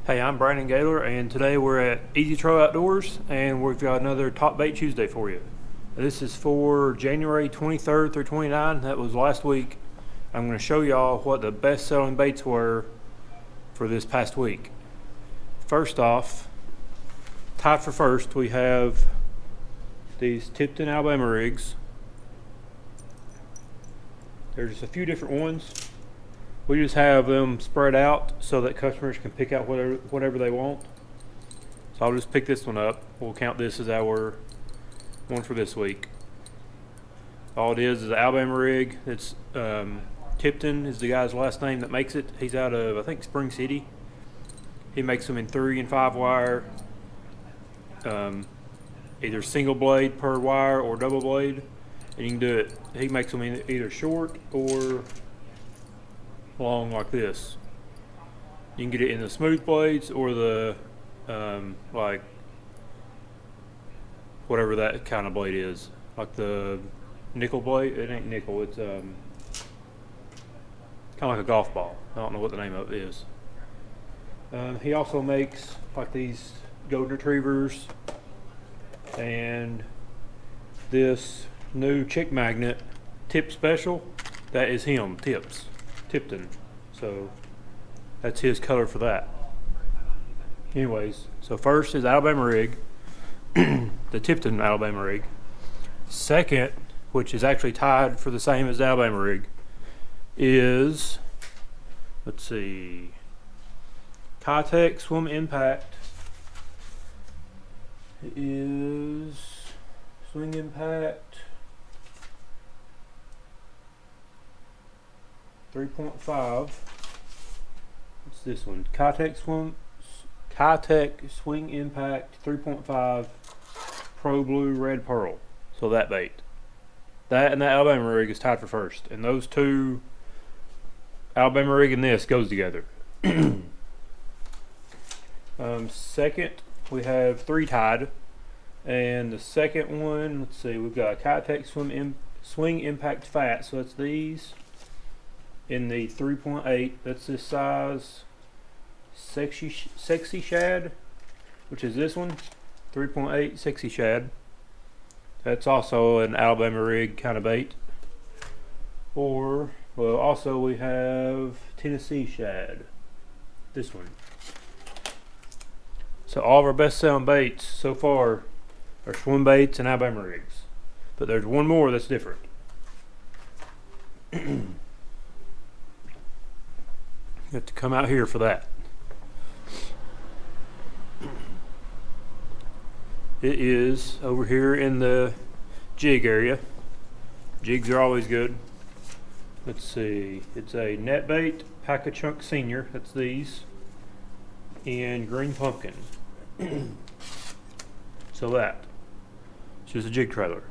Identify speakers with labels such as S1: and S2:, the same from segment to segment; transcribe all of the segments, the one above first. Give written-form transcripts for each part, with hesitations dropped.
S1: Hey, I'm Brandon Gaylor, and today we're at eztroll Outdoors, and we've got another Top Bait Tuesday for you. This is for January 23rd through 29th. That was last week. I'm going to show y'all what the best-selling baits were for this past week. First off, tied for first, we have these Tipton Alabama rigs. There's a few different ones. We just have them spread out so that customers can pick out whatever they want. So I'll just pick this one up. We'll count this as our one for this week. All it is an Alabama rig. It's Tipton is the guy's last name that makes it. He's out of, I think, Spring City. He makes them in 3 and 5 wire, either single blade per wire or double blade. And you can do it. He makes them in either short or long like this. You can get it in the smooth blades or the like whatever that kind of blade is, like the nickel blade. It ain't nickel, it's kind of like a golf ball. I don't know what the name of it is. He also makes like these golden retrievers and this new chick magnet tip special. That is him, Tipton. So that's his color for that. Anyways, so first is Alabama rig, the Tipton Alabama rig. Second, which is actually tied for the same as the Alabama rig, is, let's see, Keitech Swim Impact. It is Swing Impact 3.5. What's this one? Keitech Swing Impact 3.5 Pro Blue Red Pearl. So that bait. That and that Alabama rig is tied for first. And those two, Alabama rig and this, goes together. Second, we have 3 tied. And the second one, let's see, we've got Keitech Swing Impact Fat. So that's these. In the 3.8, that's this size sexy shad, which is this one, 3.8 sexy shad. That's also an Alabama rig kind of bait. Or, well, also we have Tennessee shad, this one. So all of our best selling baits so far are swim baits and Alabama rigs. But there's one more that's different. You have to come out here for that. It is over here in the jig area. Jigs are always good. Let's see. It's a Netbait Paca Chunk Senior. That's these. And green pumpkin. So that. It's just a jig trailer.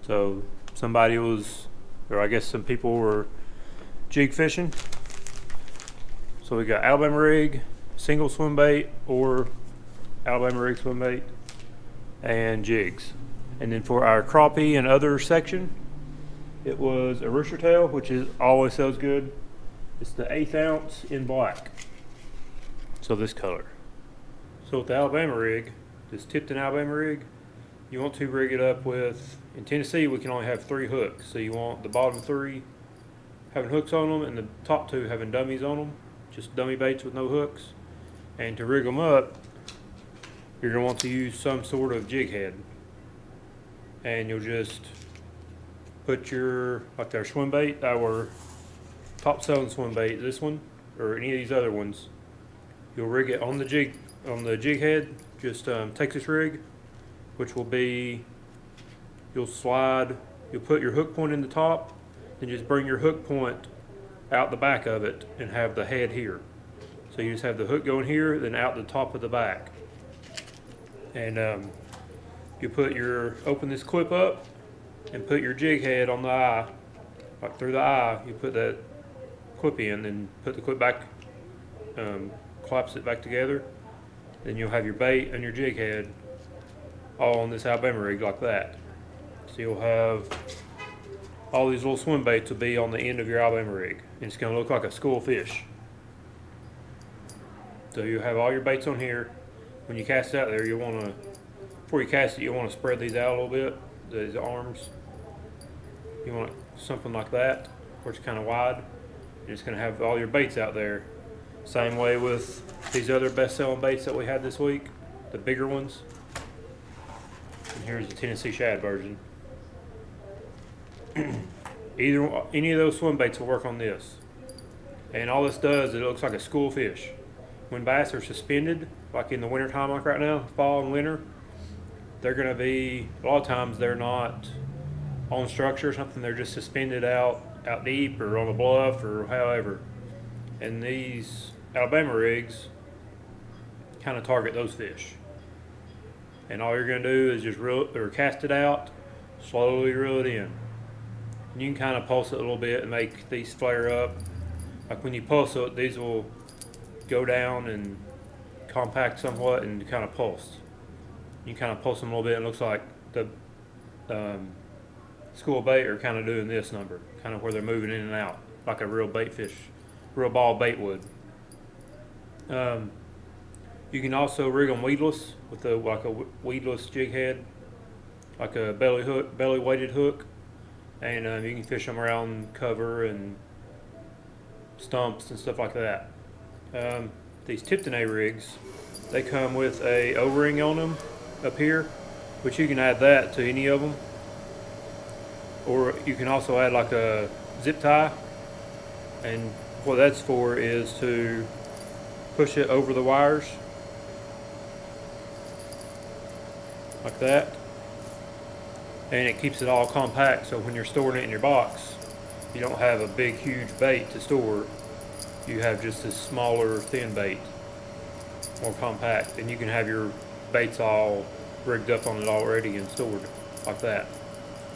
S1: So somebody was, or I guess some people were jig fishing. So we got Alabama rig, single swim bait, or Alabama rig swim bait, and jigs. And then for our crappie and other section, it was a Rooster tail, which is always sells good. It's the 1/8 ounce in black. So this color. So with the Alabama rig, this Tipton Alabama rig, you want to rig it up with, in Tennessee we can only have 3 hooks. So you want the bottom 3 having hooks on them and the top 2 having dummies on them. Just dummy baits with no hooks. And to rig them up, you're going to want to use some sort of jig head. And you'll just put your, like our swim bait, our top selling swim bait, this one, or any of these other ones, you'll rig it on the jig head, just Texas rig, which will be, you'll put your hook point in the top, and just bring your hook point out the back of it and have the head here. So you just have the hook going here, then out the top of the back. And you open this clip up and put your jig head on the eye, like through the eye. You put that clip in and put the clip back, collapse it back together. Then you'll have your bait and your jig head all on this Alabama rig like that. So you'll have all these little swim baits will be on the end of your Alabama rig. And it's going to look like a school fish. So you have all your baits on here. When you cast it out there, you want to, before you cast it, you want to spread these out a little bit, these arms. You want something like that, where it's kind of wide. You're just going to have all your baits out there. Same way with these other best-selling baits that we had this week, the bigger ones. And here's the Tennessee Shad version. Any of those swim baits will work on this. And all this does, it looks like a school fish. When bass are suspended, like in the winter time, like right now, fall and winter, they're going to be, a lot of times they're not on structure or something, they're just suspended out deep or on a bluff or however. And these Alabama rigs kind of target those fish. And all you're going to do is just reel or cast it out, slowly reel it in. And you can kind of pulse it a little bit and make these flare up. Like when you pulse it, these will go down and compact somewhat and kind of pulse. You kind of pulse them a little bit, and it looks like the school bait are kind of doing this number, kind of where they're moving in and out, like a real bait fish, real ball bait would. You can also rig them weedless with like a weedless jig head, like a belly weighted hook, and you can fish them around cover and stumps and stuff like that. These Tipton A rigs, they come with a O-ring on them up here, which you can add that to any of them, or you can also add like a zip tie, and what that's for is to push it over the wires like that, and it keeps it all compact, so when you're storing it in your box, you don't have a big huge bait to store. You have just this smaller thin bait, more compact, and you can have your baits all rigged up on it already and stored like that.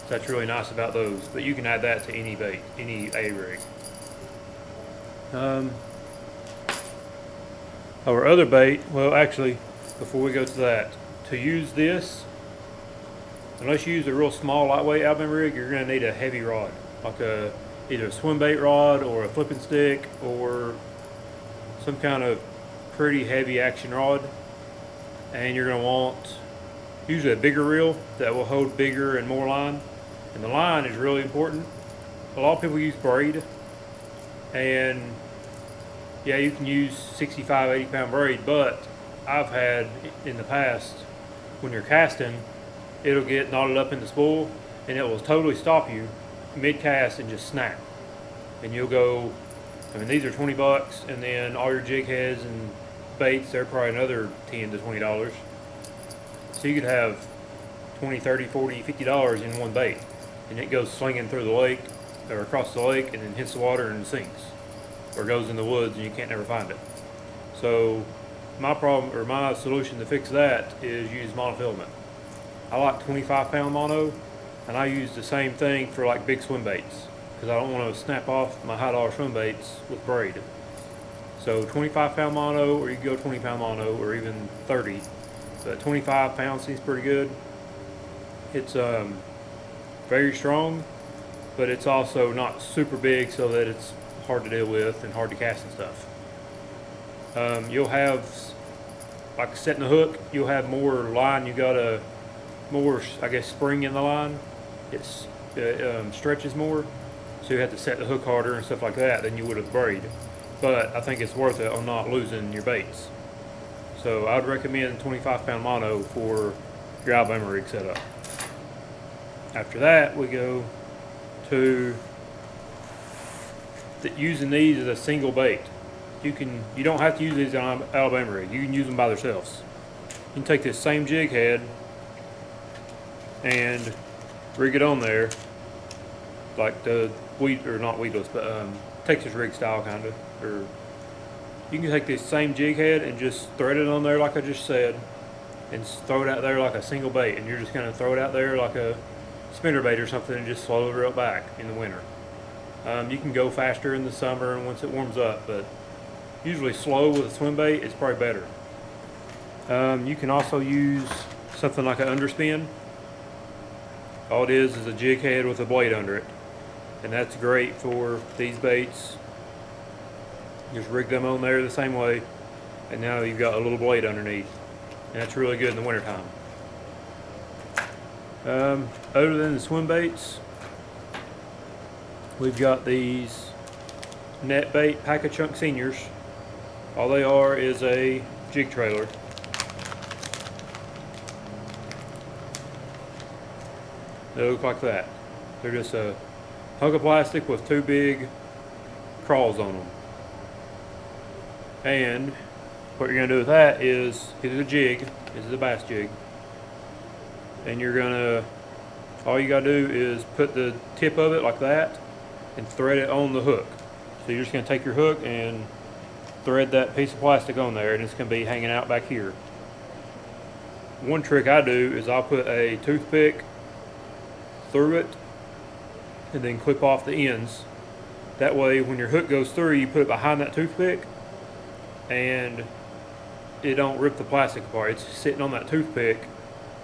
S1: So that's really nice about those, but you can add that to any bait, any A rig. Our other bait, well actually, before we go to that, to use this, unless you use a real small lightweight Alabama rig, you're going to need a heavy rod, like either a swim bait rod or a flipping stick or some kind of pretty heavy action rod. And you're going to want usually a bigger reel that will hold bigger and more line. And the line is really important. A lot of people use braid, and yeah, you can use 65, 80 pound braid, but I've had in the past, when you're casting, it'll get knotted up in the spool and it will totally stop you mid-cast and just snap. And you'll go, I mean, these are $20, and then all your jig heads and baits, they're probably another $10 to $20. So you could have $20, $30, $40, $50 in one bait, and it goes slinging through the lake or across the lake and then hits the water and sinks, or goes in the woods and you can't never find it. So my solution to fix that is use monofilament. I like 25 pound mono, and I use the same thing for like big swim baits because I don't want to snap off my high dollar swim baits with braid. So 25 pound mono, or you can go 20 pound mono, or even 30, but 25 pounds seems pretty good. It's very strong, but it's also not super big so that it's hard to deal with and hard to cast and stuff. You'll have, like setting the hook, you'll have more line, you got more, I guess, spring in the line. It stretches more, so you have to set the hook harder and stuff like that than you would with braid. But I think it's worth it on not losing your baits. So I would recommend 25 pound mono for your Alabama rig setup. After that, we go to using these as a single bait. You don't have to use these on Alabama rig. You can use them by themselves. You can take this same jig head and rig it on there, like the not weedless, but Texas rig style kind of. Or you can take this same jig head and just thread it on there like I just said, and throw it out there like a single bait. And you're just gonna throw it out there like a spinner bait or something, and just slowly reel it back in the winter. You can go faster in the summer and once it warms up, but usually slow with a swim bait is probably better. You can also use something like an underspin. All it is a jig head with a blade under it, and that's great for these baits. Just rig them on there the same way, and now you've got a little blade underneath, and that's really good in the wintertime. Other than the swim baits, we've got these Netbait Paca Chunk Seniors. All they are is a jig trailer. They look like that. They're just a hunk of plastic with two big crawls on them. And what you're gonna do with that is, this is a jig, this is a bass jig, and you're gonna, all you gotta do is put the tip of it like that and thread it on the hook. So you're just gonna take your hook and thread that piece of plastic on there, and it's gonna be hanging out back here. One trick I do is I'll put a toothpick through it and then clip off the ends. That way when your hook goes through, you put it behind that toothpick and it don't rip the plastic apart. It's sitting on that toothpick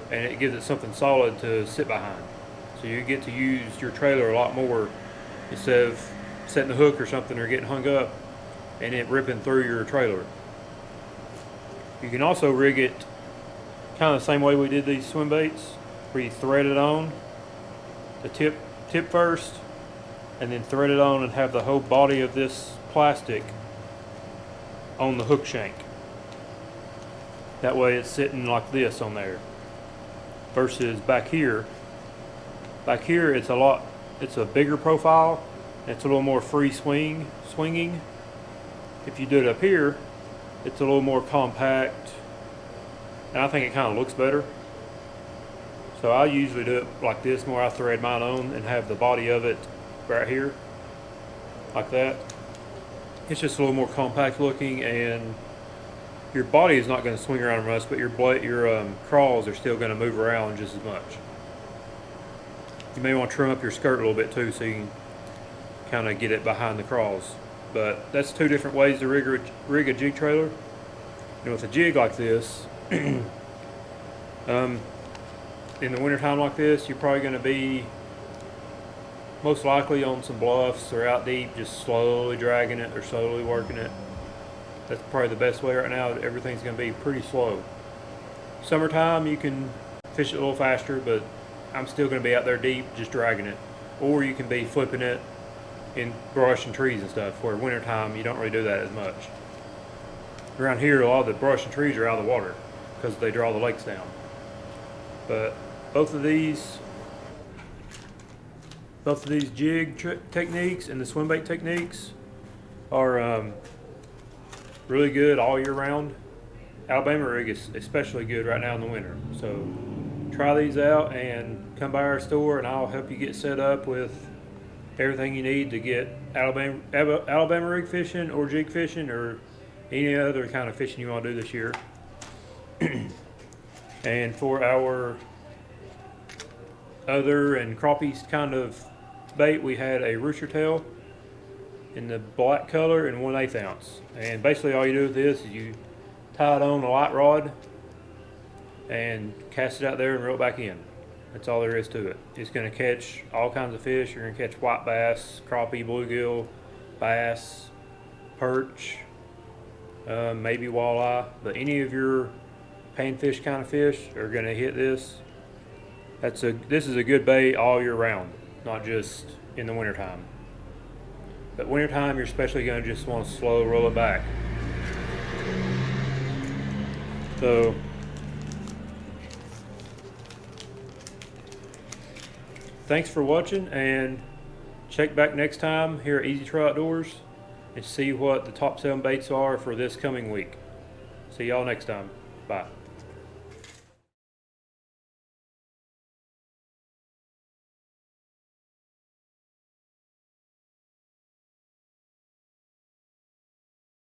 S1: and it gives it something solid to sit behind. So you get to use your trailer a lot more instead of setting the hook or something or getting hung up and it ripping through your trailer. You can also rig it kind of the same way we did these swim baits, where you thread it on the tip first and then thread it on and have the whole body of this plastic on the hook shank. That way it's sitting like this on there versus back here. Back here it's a bigger profile, it's a little more free swinging. If you do it up here, it's a little more compact, and I think it kind of looks better. So I usually do it like this more. I thread mine on and have the body of it right here, like that. It's just a little more compact looking, and your body is not going to swing around much, but your crawls are still going to move around just as much. You may want to trim up your skirt a little bit too, so you can kind of get it behind the crawls. But that's two different ways to rig a jig trailer. And with a jig like this, in the wintertime like this, you're probably going to be most likely on some bluffs or out deep, just slowly dragging it or slowly working it. That's probably the best way right now. Everything's going to be pretty slow. Summertime, you can fish it a little faster, but I'm still going to be out there deep, just dragging it. Or you can be flipping it in brush and trees and stuff, where wintertime, you don't really do that as much. Around here, a lot of the brush and trees are out of the water because they draw the lakes down. But both of these jig techniques and the swim bait techniques are really good all year round. Alabama Rig is especially good right now in the winter. So try these out and come by our store and I'll help you get set up with everything you need to get Alabama Rig fishing or jig fishing or any other kind of fishing you want to do this year. And for our other and crappie kind of bait, we had a rooster tail in the black color and 1/8 ounce. And basically all you do with this is you tie it on a light rod and cast it out there and reel it back in. That's all there is to it. It's going to catch all kinds of fish. You're going to catch white bass, crappie, bluegill, bass, perch, maybe walleye, but any of your panfish kind of fish are going to hit this. This is a good bait all year round, not just in the wintertime. But wintertime, you're especially going to just want to slow roll it back. So thanks for watching, and check back next time here at eztroll Outdoors and see what the top 7 baits are for this coming week. See y'all next time. Bye.